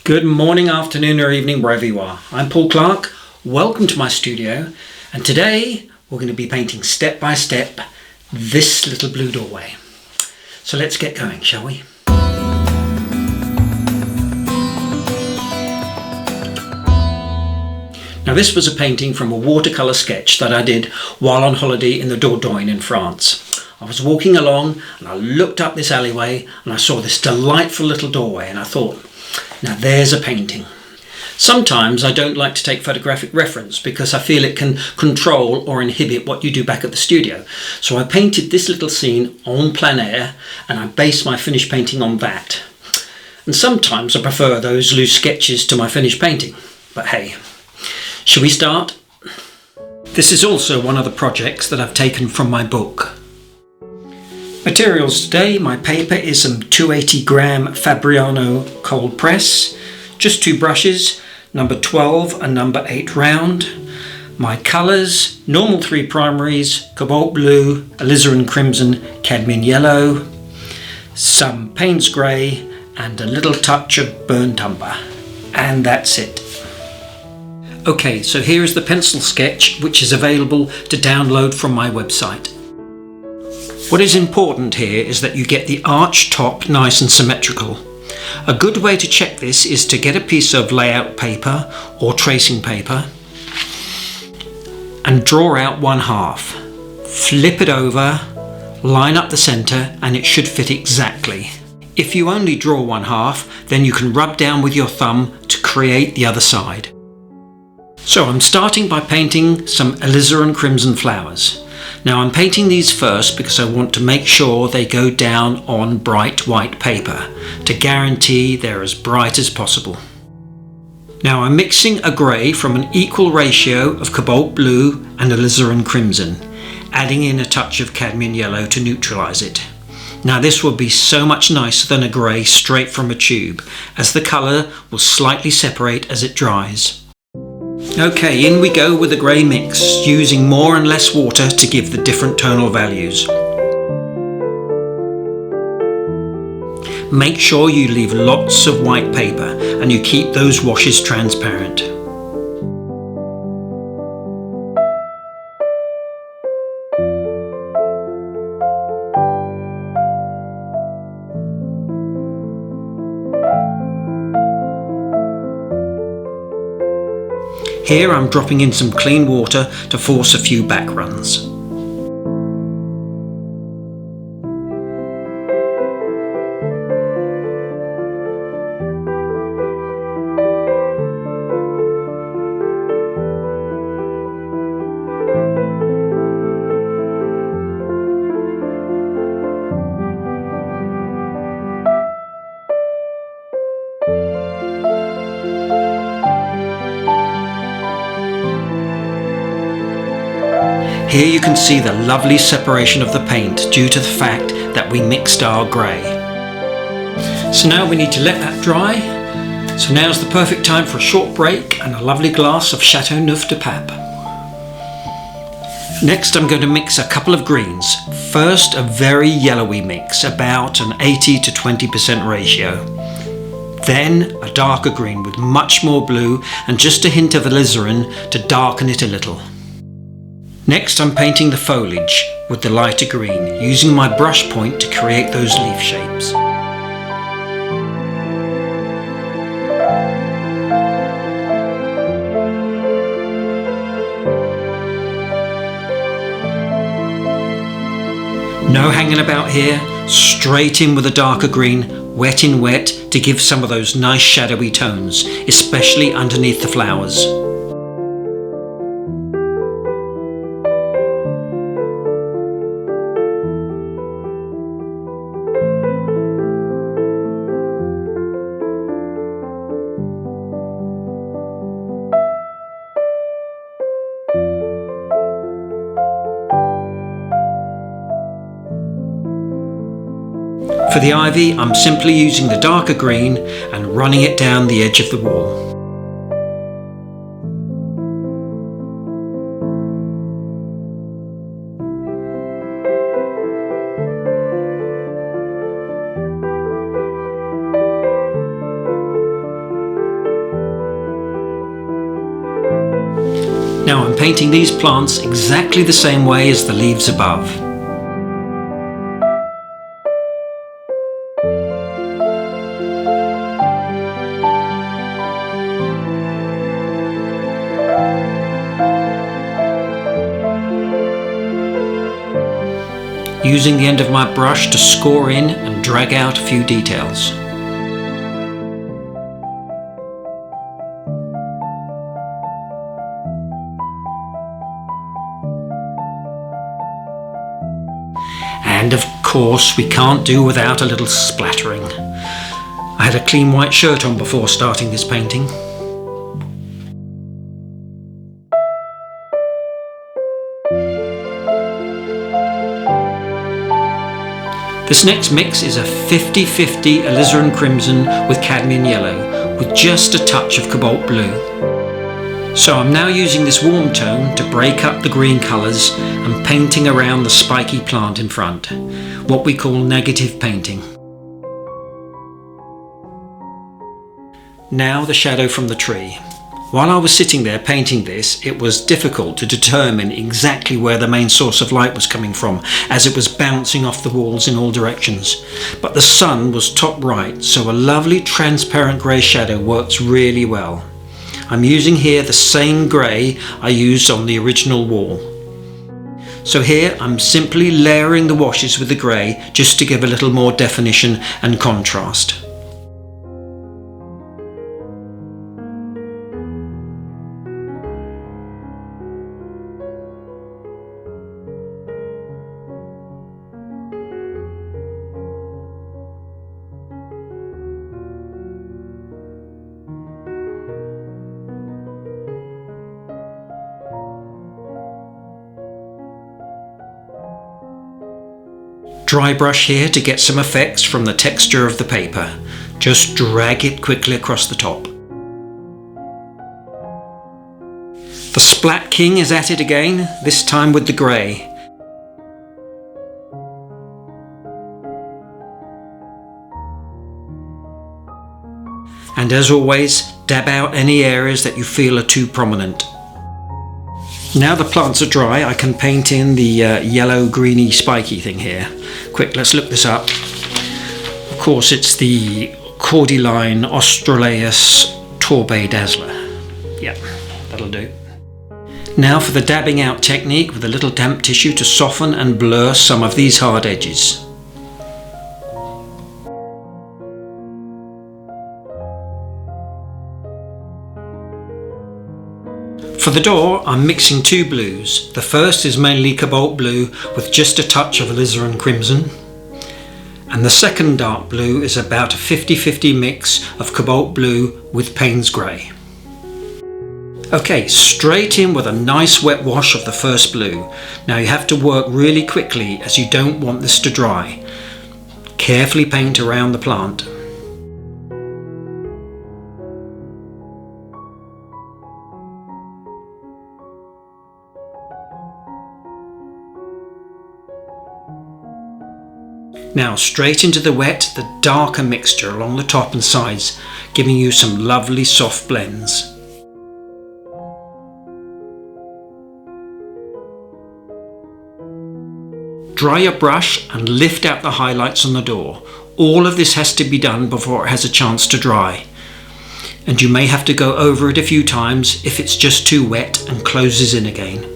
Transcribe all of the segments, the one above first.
Good morning, afternoon or evening, wherever you are. I'm Paul Clark. Welcome to my studio, and today we're going to be painting step by step this little blue doorway. So let's get going, shall we? Now this was a painting from a watercolour sketch that I did while on holiday in the Dordogne in France. I was walking along and I looked up this alleyway and I saw this delightful little doorway and I thought, now there's a painting. Sometimes I don't like to take photographic reference because I feel it can control or inhibit what you do back at the studio. So I painted this little scene en plein air and I based my finished painting on that. And sometimes I prefer those loose sketches to my finished painting. But hey, shall we start? This is also one of the projects that I've taken from my book. Materials today, my paper is some 280 gram Fabriano cold press, just two brushes, number 12 and number 8 round. My colours, normal 3 primaries, cobalt blue, alizarin crimson, cadmium yellow, some Payne's grey and a little touch of burnt umber. And that's it. Okay, so here is the pencil sketch which is available to download from my website. What is important here is that you get the arch top nice and symmetrical. A good way to check this is to get a piece of layout paper or tracing paper and draw out 1/2. Flip it over, line up the centre and it should fit exactly. If you only draw 1/2, then you can rub down with your thumb to create the other side. So I'm starting by painting some alizarin crimson flowers. Now I'm painting these first because I want to make sure they go down on bright white paper to guarantee they're as bright as possible. Now I'm mixing a grey from an equal ratio of cobalt blue and alizarin crimson, adding in a touch of cadmium yellow to neutralise it. Now this will be so much nicer than a grey straight from a tube, as the colour will slightly separate as it dries. Okay, in we go with the grey mix, using more and less water to give the different tonal values. Make sure you leave lots of white paper and you keep those washes transparent. Here I'm dropping in some clean water to force a few back runs. Here you can see the lovely separation of the paint due to the fact that we mixed our grey. So now we need to let that dry. So now's the perfect time for a short break and a lovely glass of Chateau Neuf de Pape. Next I'm going to mix a couple of greens. First a very yellowy mix, about an 80 to 20% ratio. Then a darker green with much more blue and just a hint of alizarin to darken it a little. Next I'm painting the foliage with the lighter green, using my brush point to create those leaf shapes. No hanging about here, straight in with a darker green, wet in wet to give some of those nice shadowy tones, especially underneath the flowers. For the ivy, I'm simply using the darker green and running it down the edge of the wall. Now I'm painting these plants exactly the same way as the leaves above. Using the end of my brush to score in and drag out a few details. And of course we can't do without a little splattering. I had a clean white shirt on before starting this painting. This next mix is a 50-50 alizarin crimson with cadmium yellow, with just a touch of cobalt blue. So I'm now using this warm tone to break up the green colours and painting around the spiky plant in front, what we call negative painting. Now the shadow from the tree. While I was sitting there painting this, it was difficult to determine exactly where the main source of light was coming from, as it was bouncing off the walls in all directions. But the sun was top right, so a lovely transparent grey shadow works really well. I'm using here the same grey I used on the original wall. So here I'm simply layering the washes with the grey just to give a little more definition and contrast. Dry brush here to get some effects from the texture of the paper. Just drag it quickly across the top. The Splat King is at it again, this time with the grey. And as always, dab out any areas that you feel are too prominent. Now the plants are dry, I can paint in the yellow greeny spiky thing here. Quick, let's look this up. Of course it's the Cordyline Australaeus Torbay Dazzler. Yeah, that'll do. Now for the dabbing out technique with a little damp tissue to soften and blur some of these hard edges. For the door, I'm mixing two blues. The first is mainly cobalt blue with just a touch of alizarin crimson. And the second dark blue is about a 50-50 mix of cobalt blue with Payne's grey. Okay, straight in with a nice wet wash of the first blue. Now you have to work really quickly as you don't want this to dry. Carefully paint around the plant. Now straight into the wet, the darker mixture along the top and sides, giving you some lovely soft blends. Dry your brush and lift out the highlights on the door. All of this has to be done before it has a chance to dry. And you may have to go over it a few times if it's just too wet and closes in again.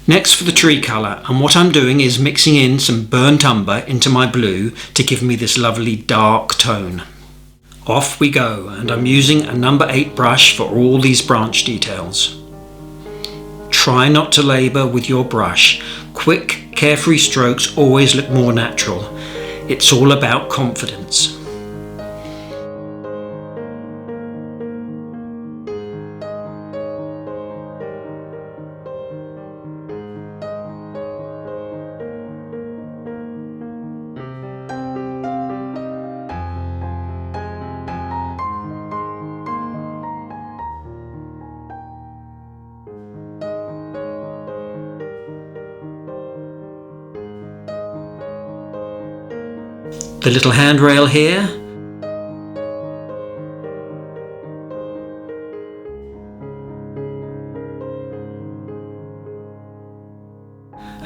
Next for the tree colour, and what I'm doing is mixing in some burnt umber into my blue to give me this lovely dark tone. Off we go, and I'm using a number 8 brush for all these branch details. Try not to labour with your brush. Quick, carefree strokes always look more natural. It's all about confidence. The little handrail here,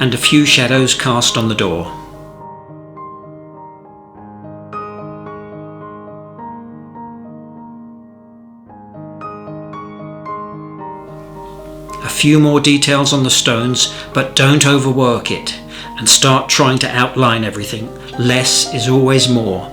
and a few shadows cast on the door. A few more details on the stones, but don't overwork it and start trying to outline everything. Less is always more.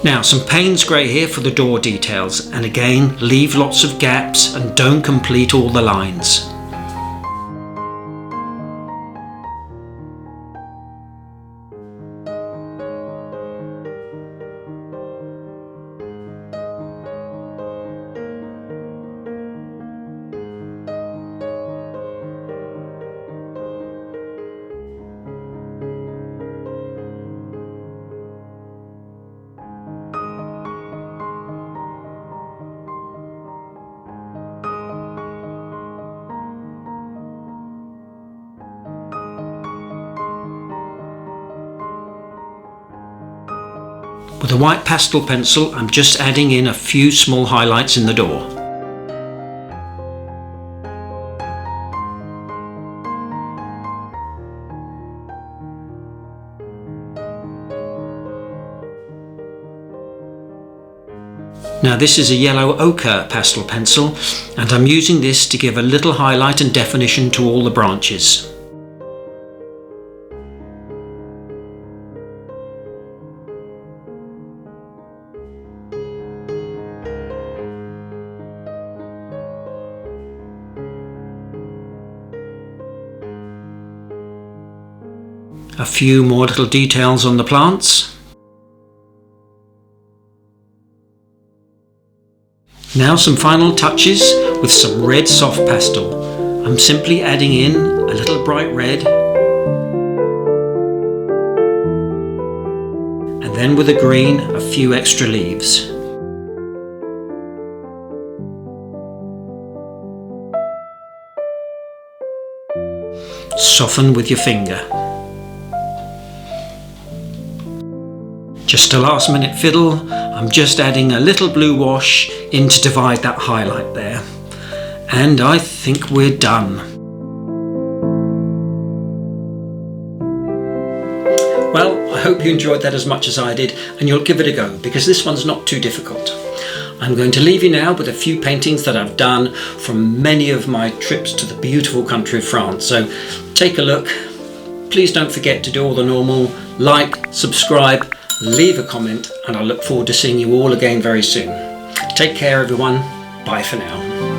Now some Payne's grey here for the door details, and again leave lots of gaps and don't complete all the lines. With a white pastel pencil, I'm just adding in a few small highlights in the door. Now this is a yellow ochre pastel pencil, and I'm using this to give a little highlight and definition to all the branches. A few more little details on the plants. Now some final touches with some red soft pastel. I'm simply adding in a little bright red, and then with a green, a few extra leaves. Soften with your finger. Just a last minute fiddle, I'm just adding a little blue wash in to divide that highlight there. And I think we're done. Well, I hope you enjoyed that as much as I did, and you'll give it a go, because this one's not too difficult. I'm going to leave you now with a few paintings that I've done from many of my trips to the beautiful country of France. So take a look. Please don't forget to do all the normal like, subscribe, leave a comment, and I look forward to seeing you all again very soon. Take care everyone. Bye for now.